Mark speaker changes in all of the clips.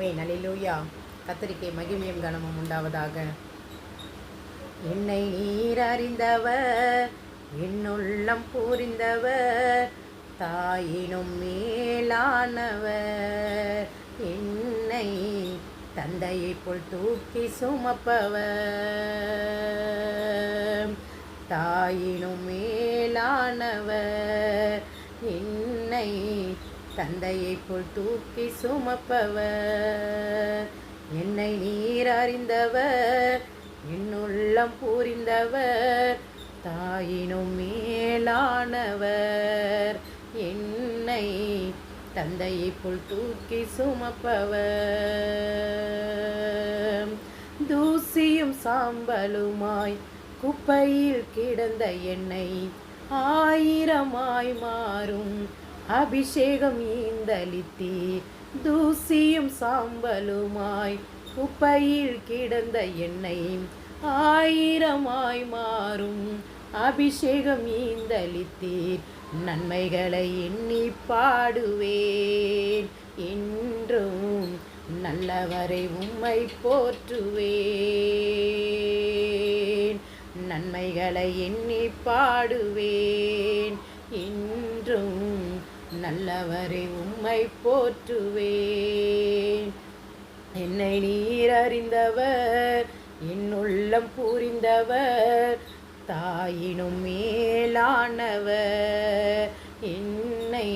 Speaker 1: ஆமென். அல்லேலூயா. கர்த்தருக்கே மகிமையும் கனமும் உண்டாவதாக. என்னை நீர் அறிந்தவர், என்னுள்ளம் புரிந்தவர், தாயினும் மேலானவர். என்னை தந்தையைப் போல் தூக்கி சுமப்பவர், தாயினும் மேலானவர். என்னை தந்தையைப் போல் தூக்கி சுமப்பவர். என்னை நீர் அறிந்தவர், என்னுள்ளம் புரிந்தவர், தாயினும் மேலானவர். என்னை தந்தையைப் போல் தூக்கி சுமப்பவர். தூசியும் சாம்பலுமாய் குப்பையில் கிடந்த என்னை ஆயிரமாய் மாறும் அபிஷேகம் ஈந்தளித்தீர். தூசியும் சாம்பலுமாய் குப்பையில் கிடந்த என்னை ஆயிரமாய் மாறும் அபிஷேகம் ஈந்தளித்தீர். நன்மைகளை எண்ணி பாடுவேன், என்றும் நல்லவரை உம்மை போற்றுவேன். நன்மைகளை எண்ணி பாடுவேன், என்றும் நல்லவரை உம்மை போற்றுவேன். என்னை நீர் அறிந்தவர், என்னுள்ளம் புரிந்தவர், தாயினும் மேலானவர். என்னை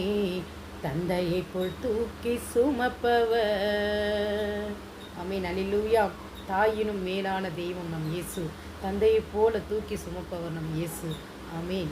Speaker 1: தந்தையைப் போல் தூக்கி சுமப்பவர். ஆமென். அல்லேலூயா. தாயினும் மேலான தெய்வம் நம் இயேசு. தந்தையைப் போல தூக்கி சுமப்பவர் நம் இயேசு. ஆமென்.